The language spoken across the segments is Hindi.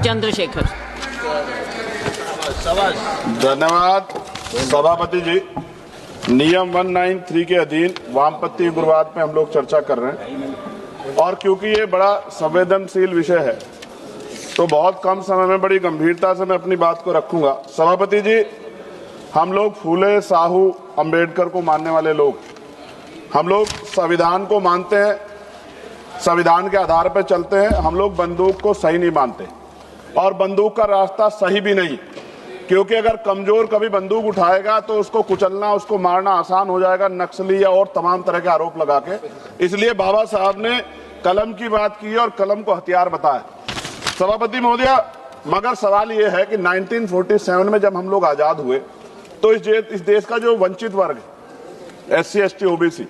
चंद्रशेखर। धन्यवाद सभापति जी। नियम 193 के अधीन वामपंथी उग्रवाद पे हम लोग चर्चा कर रहे हैं और क्योंकि ये बड़ा संवेदनशील विषय है तो बहुत कम समय में बड़ी गंभीरता से मैं अपनी बात को रखूंगा। सभापति जी, हम लोग फूले, साहू, अंबेडकर को मानने वाले लोग, हम लोग संविधान को मानते हैं, संविधान के आधार पर चलते हैं। हम लोग बंदूक को सही नहीं मानते और बंदूक का रास्ता सही भी नहीं, क्योंकि अगर कमजोर कभी बंदूक उठाएगा तो उसको कुचलना, उसको मारना आसान हो जाएगा, नक्सली या और तमाम तरह के आरोप लगा के। इसलिए बाबा साहब ने कलम की बात की और कलम को हथियार बताया। सभापति महोदय, मगर सवाल ये है कि 1947 में जब हम लोग आजाद हुए तो इस देश का जो वंचित वर्ग, SC, ST, OBC,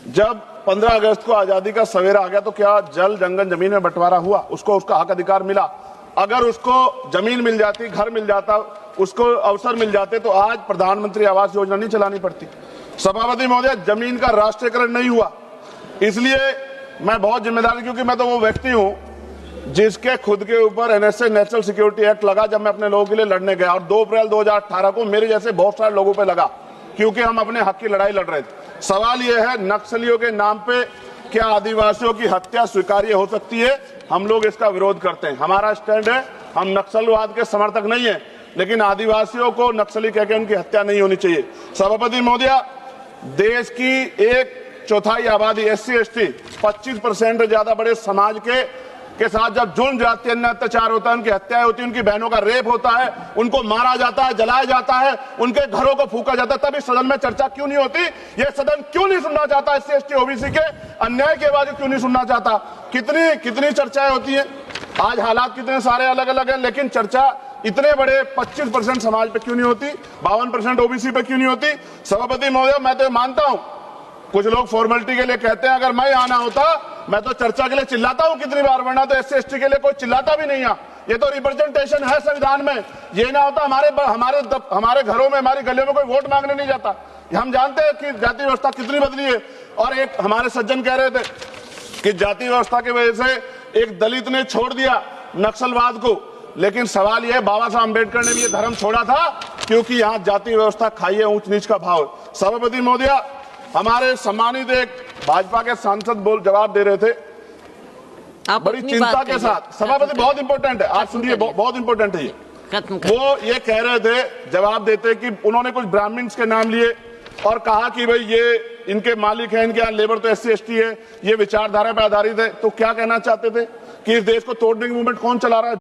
जब 15 अगस्त को आजादी का सवेरा आ गया तो क्या जल, जंगल, जमीन में बंटवारा हुआ? उसको उसका हक अधिकार मिला? अगर उसको जमीन मिल जाती, घर मिल जाता, उसको अवसर मिल जाते तो आज प्रधानमंत्री आवास योजना नहीं चलानी पड़ती। सभापति महोदय, जमीन का राष्ट्रीयकरण नहीं हुआ। इसलिए मैं बहुत जिम्मेदार, क्योंकि मैं तो वो व्यक्ति हूं जिसके खुद के ऊपर NSA, नेशनल सिक्योरिटी एक्ट लगा जब मैं अपने लोगों के लिए लड़ने गया, और 2 अप्रैल 2018 को मेरे जैसे बहुत सारे लोगों पे लगा, क्योंकि हम अपने हक की लड़ाई लड़ रहे थे। सवाल यह है, नक्सलियों के नाम पे क्या आदिवासियों की हत्या स्वीकार्य हो सकती है? हम लोग इसका विरोध करते हैं। हमारा स्टैंड है, हम नक्सलवाद के समर्थक नहीं है, लेकिन आदिवासियों को नक्सली कहकर उनकी हत्या नहीं होनी चाहिए। सभापति महोदय, देश की 1/4 आबादी SC, ST, 25% ज्यादा बड़े समाज के साथ जब जुल्म, जाति, अन्य अत्याचार होता है, उनकी हत्याएं होती है, उनकी बहनों का रेप होता है, उनको मारा जाता है, जलाया जाता है, उनके घरों को फूका जाता है, तब इस सदन में चर्चा क्यों नहीं होती? ये सदन क्यों नहीं सुनना चाहता? SC, ST, OBC के अन्याय की आवाज क्यों नहीं सुनना चाहता? कितनी चर्चाएं होती हैं, आज हालात कितने सारे अलग अलग हैं, लेकिन चर्चा इतने बड़े 25% समाज पे क्यों नहीं होती? 52% OBC पे क्यों नहीं होती? सभापति महोदय, मैं तो मानता हूं, कुछ लोग फॉर्मेलिटी के लिए कहते हैं, अगर मैं आना होता मैं तो चर्चा के लिए चिल्लाता हूं कितनी बार, वरना तो SC, ST के लिए कोई चिल्लाता भी नहीं है। ये तो रिप्रेजेंटेशन है संविधान में। ये ना होता हमारे घरों में, हमारी गलियों में कोई वोट मांगने नहीं जाता। हम जानते हैं कि जाति व्यवस्था कितनी बदली है। और एक हमारे सज्जन कह रहे थे कि जाति व्यवस्था की वजह से एक दलित ने छोड़ दिया नक्सलवाद को, लेकिन सवाल यह है, बाबा साहब अम्बेडकर ने भी ये धर्म छोड़ा था क्योंकि यहाँ जाति व्यवस्था खाई है, ऊंच नीच का भाव। सभापति महोदय, हमारे सम्मानित एक भाजपा के सांसद जवाब दे रहे थे बड़ी चिंता के साथ। सभापति, बहुत इंपॉर्टेंट है, आप सुनिए, बहुत इंपॉर्टेंट है ये। वो ये कह रहे थे जवाब देते कि उन्होंने कुछ ब्राह्मण्स के नाम लिए और कहा कि भाई ये इनके मालिक हैं, इनके यहाँ लेबर तो SC, ST है, ये विचारधारा पर आधारित है। तो क्या कहना चाहते थे कि इस देश को तोड़ने की मूवमेंट कौन चला रहा है?